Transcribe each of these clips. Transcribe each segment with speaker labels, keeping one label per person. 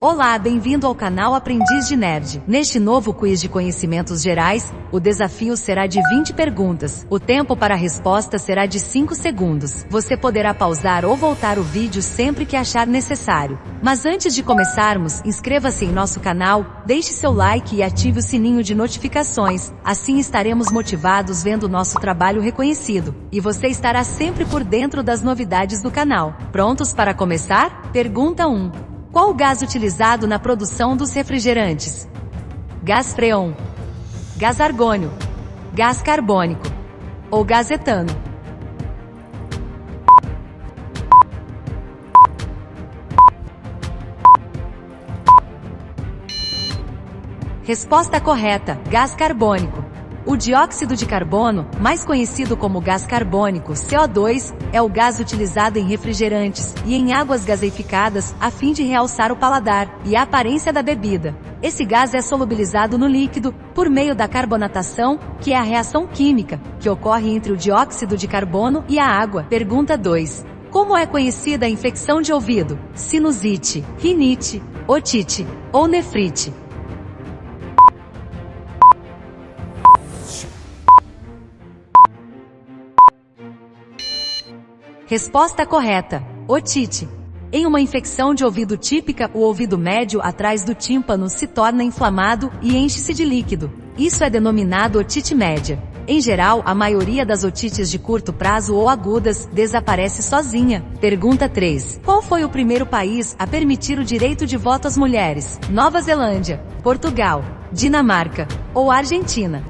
Speaker 1: Olá, bem-vindo ao canal Aprendiz de Nerd. Neste novo quiz de conhecimentos gerais, o desafio será de 20 perguntas. O tempo para a resposta será de 5 segundos. Você poderá pausar ou voltar o vídeo sempre que achar necessário. Mas antes de começarmos, inscreva-se em nosso canal, deixe seu like e ative o sininho de notificações. Assim estaremos motivados vendo nosso trabalho reconhecido. E você estará sempre por dentro das novidades do canal. Prontos para começar? Pergunta 1. Qual o gás utilizado na produção dos refrigerantes? Gás freon, gás argônio, gás carbônico ou gás etano? Resposta correta: gás carbônico. O dióxido de carbono, mais conhecido como gás carbônico, CO2, é o gás utilizado em refrigerantes e em águas gaseificadas a fim de realçar o paladar e a aparência da bebida. Esse gás é solubilizado no líquido por meio da carbonatação, que é a reação química que ocorre entre o dióxido de carbono e a água. Pergunta 2. Como é conhecida a infecção de ouvido? Sinusite, rinite, otite ou nefrite? Resposta correta: otite. Em uma infecção de ouvido típica, o ouvido médio atrás do tímpano se torna inflamado e enche-se de líquido. Isso é denominado otite média. Em geral, a maioria das otites de curto prazo ou agudas desaparece sozinha. Pergunta 3. Qual foi o primeiro país a permitir o direito de voto às mulheres? Nova Zelândia, Portugal, Dinamarca ou Argentina?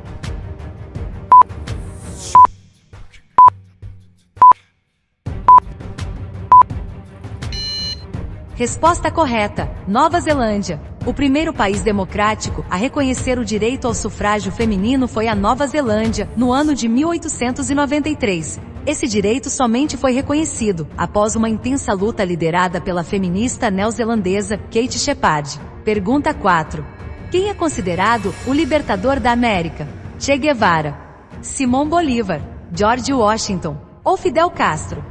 Speaker 1: Resposta correta: Nova Zelândia. O primeiro país democrático a reconhecer o direito ao sufrágio feminino foi a Nova Zelândia, no ano de 1893. Esse direito somente foi reconhecido após uma intensa luta liderada pela feminista neozelandesa Kate Sheppard. Pergunta 4. Quem é considerado o libertador da América? Che Guevara, Simão Bolívar, George Washington ou Fidel Castro?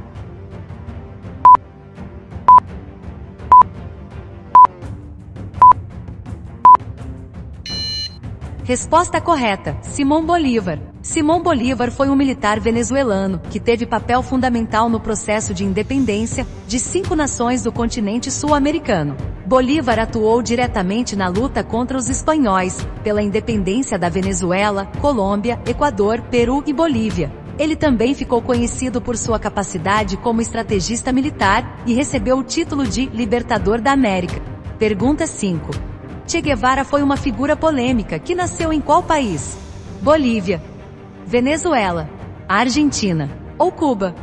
Speaker 1: Resposta correta: Simão Bolívar. Simão Bolívar foi um militar venezuelano que teve papel fundamental no processo de independência de 5 nações do continente sul-americano. Bolívar atuou diretamente na luta contra os espanhóis, pela independência da Venezuela, Colômbia, Equador, Peru e Bolívia. Ele também ficou conhecido por sua capacidade como estrategista militar e recebeu o título de Libertador da América. Pergunta 5. Che Guevara foi uma figura polêmica que nasceu em qual país? Bolívia, Venezuela, Argentina ou Cuba?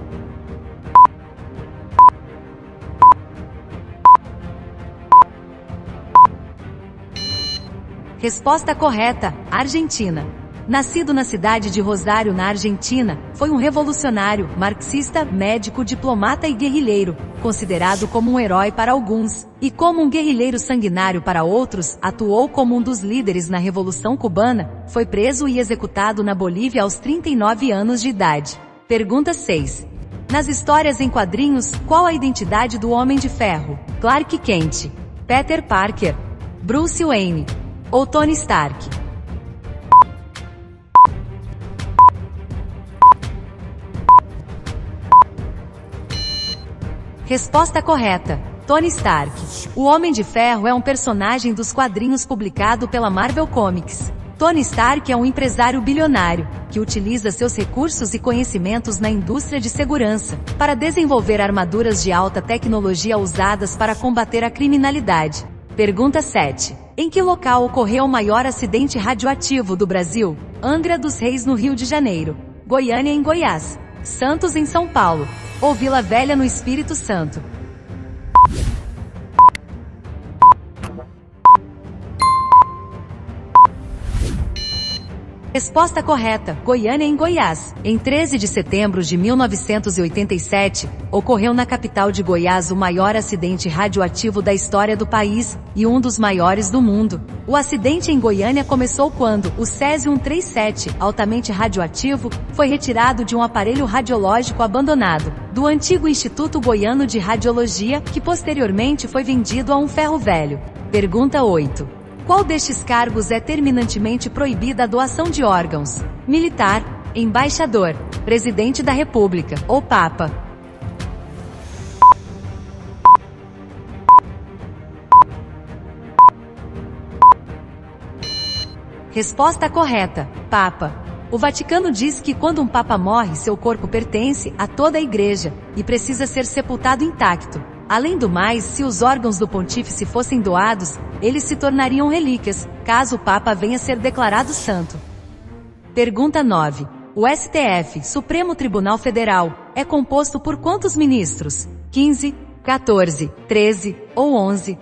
Speaker 1: Resposta correta: Argentina. Nascido na cidade de Rosário, na Argentina, foi um revolucionário, marxista, médico, diplomata e guerrilheiro, considerado como um herói para alguns, e como um guerrilheiro sanguinário para outros. Atuou como um dos líderes na Revolução Cubana, foi preso e executado na Bolívia aos 39 anos de idade. Pergunta 6. Nas histórias em quadrinhos, qual a identidade do Homem de Ferro? Clark Kent, Peter Parker, Bruce Wayne ou Tony Stark? Resposta correta: Tony Stark. O Homem de Ferro é um personagem dos quadrinhos publicado pela Marvel Comics. Tony Stark é um empresário bilionário, que utiliza seus recursos e conhecimentos na indústria de segurança, para desenvolver armaduras de alta tecnologia usadas para combater a criminalidade. Pergunta 7. Em que local ocorreu o maior acidente radioativo do Brasil? Angra dos Reis, no Rio de Janeiro, Goiânia, em Goiás, Santos, em São Paulo ou Vila Velha, no Espírito Santo? Resposta correta: Goiânia, em Goiás. Em 13 de setembro de 1987, ocorreu na capital de Goiás o maior acidente radioativo da história do país, e um dos maiores do mundo. O acidente em Goiânia começou quando o Césio-137, altamente radioativo, foi retirado de um aparelho radiológico abandonado do antigo Instituto Goiano de Radiologia, que posteriormente foi vendido a um ferro velho. Pergunta 8. Qual destes cargos é terminantemente proibida a doação de órgãos? Militar, embaixador, presidente da República ou Papa? Resposta correta: Papa. O Vaticano diz que quando um Papa morre, seu corpo pertence a toda a Igreja e precisa ser sepultado intacto. Além do mais, se os órgãos do pontífice fossem doados, eles se tornariam relíquias, caso o Papa venha a ser declarado santo. Pergunta 9. O STF, Supremo Tribunal Federal, é composto por quantos ministros? 15, 14, 13 ou 11?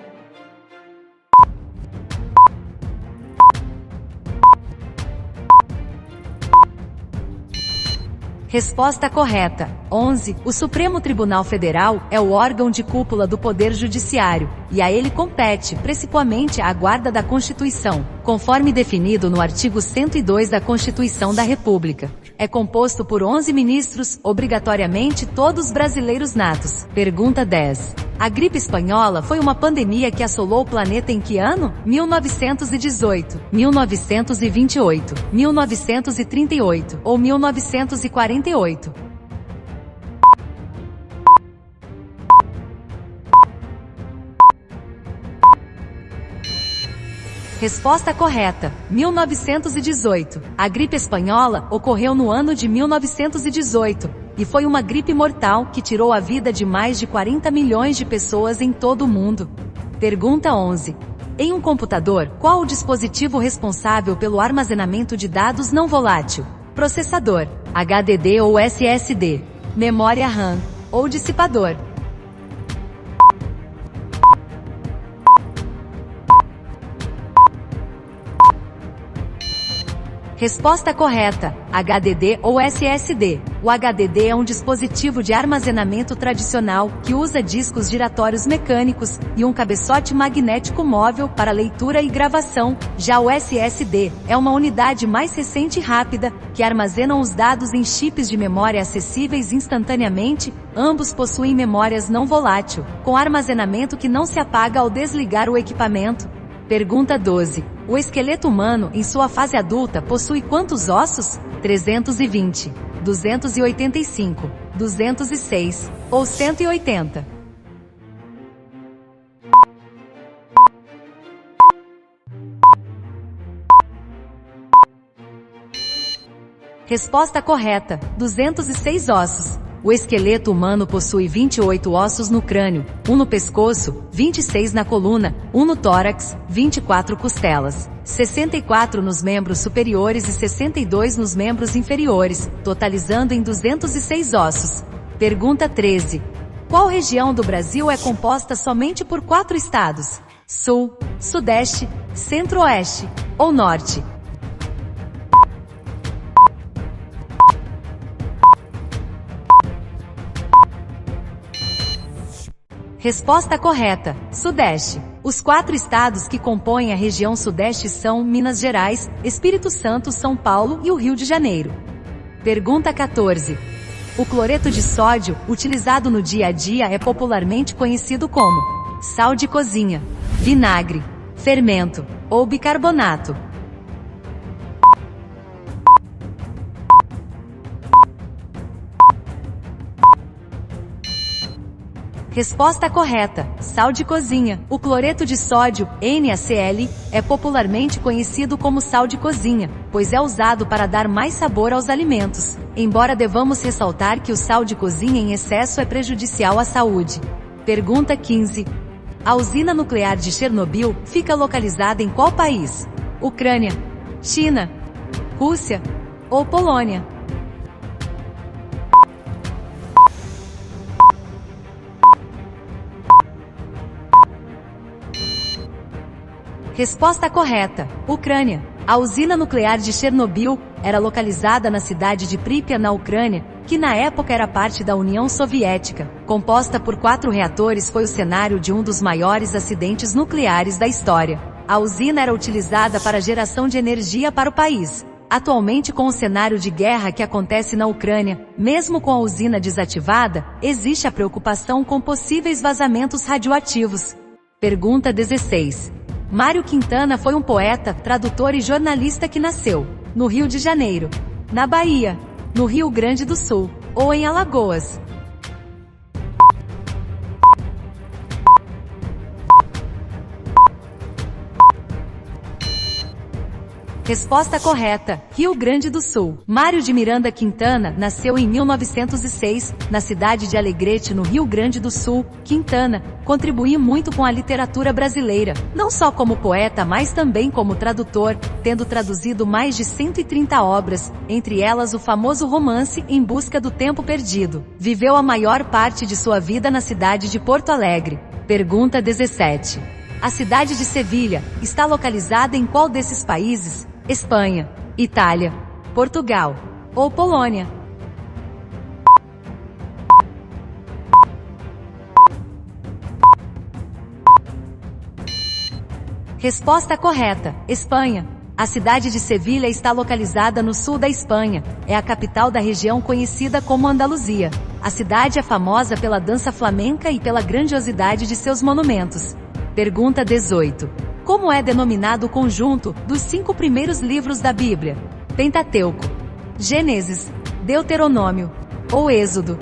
Speaker 1: Resposta correta: 11. O Supremo Tribunal Federal é o órgão de cúpula do Poder Judiciário, e a ele compete, principalmente, a guarda da Constituição, conforme definido no artigo 102 da Constituição da República. É composto por 11 ministros, obrigatoriamente todos brasileiros natos. Pergunta 10. A gripe espanhola foi uma pandemia que assolou o planeta em que ano? 1918, 1928, 1938 ou 1948? Resposta correta: 1918. A gripe espanhola ocorreu no ano de 1918 e foi uma gripe mortal que tirou a vida de mais de 40 milhões de pessoas em todo o mundo. Pergunta 11. Em um computador, qual o dispositivo responsável pelo armazenamento de dados não volátil? Processador, HDD ou SSD, memória RAM ou dissipador? Resposta correta: HDD ou SSD. O HDD é um dispositivo de armazenamento tradicional que usa discos giratórios mecânicos e um cabeçote magnético móvel para leitura e gravação. Já o SSD é uma unidade mais recente e rápida que armazenam os dados em chips de memória acessíveis instantaneamente. Ambos possuem memórias não volátil, com armazenamento que não se apaga ao desligar o equipamento. Pergunta 12. O esqueleto humano, em sua fase adulta, possui quantos ossos? 320, 285, 206 ou 180? Resposta correta: 206 ossos. O esqueleto humano possui 28 ossos no crânio, 1 no pescoço, 26 na coluna, 1 no tórax, 24 costelas, 64 nos membros superiores e 62 nos membros inferiores, totalizando em 206 ossos. Pergunta 13. Qual região do Brasil é composta somente por 4 estados? Sul, Sudeste, Centro-Oeste ou Norte? Resposta correta: Sudeste. Os 4 estados que compõem a região Sudeste são Minas Gerais, Espírito Santo, São Paulo e o Rio de Janeiro. Pergunta 14. O cloreto de sódio, utilizado no dia a dia, é popularmente conhecido como sal de cozinha, vinagre, fermento ou bicarbonato. Resposta correta: sal de cozinha. O cloreto de sódio, NaCl, é popularmente conhecido como sal de cozinha, pois é usado para dar mais sabor aos alimentos. Embora devamos ressaltar que o sal de cozinha em excesso é prejudicial à saúde. Pergunta 15. A usina nuclear de Chernobyl fica localizada em qual país? Ucrânia, China, Rússia ou Polônia? Resposta correta: Ucrânia. A usina nuclear de Chernobyl era localizada na cidade de Pripyat, na Ucrânia, que na época era parte da União Soviética. Composta por 4 reatores, foi o cenário de um dos maiores acidentes nucleares da história. A usina era utilizada para geração de energia para o país. Atualmente, com o cenário de guerra que acontece na Ucrânia, mesmo com a usina desativada, existe a preocupação com possíveis vazamentos radioativos. Pergunta 16. Mário Quintana foi um poeta, tradutor e jornalista que nasceu no Rio de Janeiro, na Bahia, no Rio Grande do Sul ou em Alagoas? Resposta correta: Rio Grande do Sul. Mário de Miranda Quintana nasceu em 1906, na cidade de Alegrete, no Rio Grande do Sul. Quintana contribuiu muito com a literatura brasileira, não só como poeta, mas também como tradutor, tendo traduzido mais de 130 obras, entre elas o famoso romance Em Busca do Tempo Perdido. Viveu a maior parte de sua vida na cidade de Porto Alegre. Pergunta 17. A cidade de Sevilha está localizada em qual desses países? Espanha, Itália, Portugal ou Polônia? Resposta correta: Espanha. A cidade de Sevilha está localizada no sul da Espanha. É a capital da região conhecida como Andaluzia. A cidade é famosa pela dança flamenca e pela grandiosidade de seus monumentos. Pergunta 18. Como é denominado o conjunto dos 5 primeiros livros da Bíblia? Pentateuco, Gênesis, Deuteronômio ou Êxodo?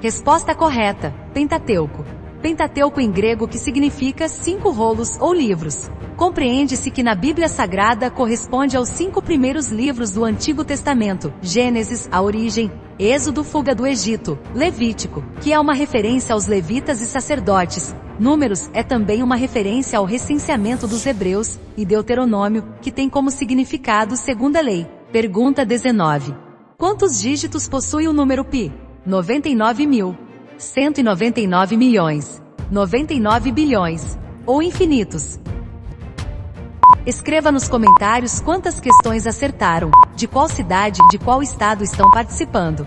Speaker 1: Resposta correta: Pentateuco. Pentateuco em grego, que significa 5 rolos ou livros. Compreende-se que na Bíblia Sagrada corresponde aos 5 primeiros livros do Antigo Testamento: Gênesis, a origem; Êxodo, fuga do Egito; Levítico, que é uma referência aos levitas e sacerdotes; Números é também uma referência ao recenseamento dos hebreus; e Deuteronômio, que tem como significado segunda lei. Pergunta 19. Quantos dígitos possui o número π? 99 mil, 199 milhões, 99 bilhões ou infinitos? Escreva nos comentários quantas questões acertaram, de qual cidade, de qual estado estão participando.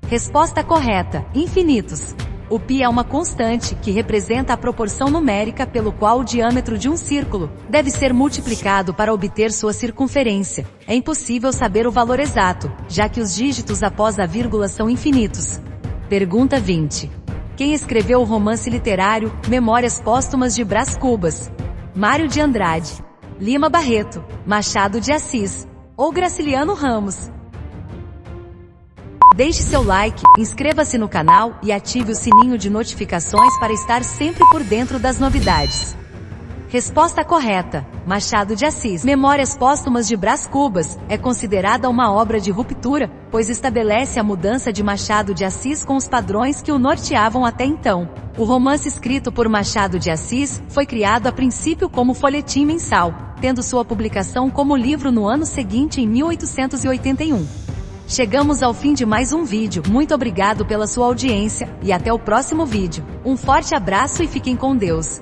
Speaker 1: Resposta correta: infinitos. O π é uma constante que representa a proporção numérica pelo qual o diâmetro de um círculo deve ser multiplicado para obter sua circunferência. É impossível saber o valor exato, já que os dígitos após a vírgula são infinitos. Pergunta 20. Quem escreveu o romance literário Memórias Póstumas de Brás Cubas? Mário de Andrade, Lima Barreto, Machado de Assis ou Graciliano Ramos? Deixe seu like, inscreva-se no canal e ative o sininho de notificações para estar sempre por dentro das novidades. Resposta correta: Machado de Assis. Memórias Póstumas de Brás Cubas é considerada uma obra de ruptura, pois estabelece a mudança de Machado de Assis com os padrões que o norteavam até então. O romance escrito por Machado de Assis foi criado a princípio como folhetim mensal, tendo sua publicação como livro no ano seguinte, em 1881. Chegamos ao fim de mais um vídeo. Muito obrigado pela sua audiência e até o próximo vídeo. Um forte abraço e fiquem com Deus.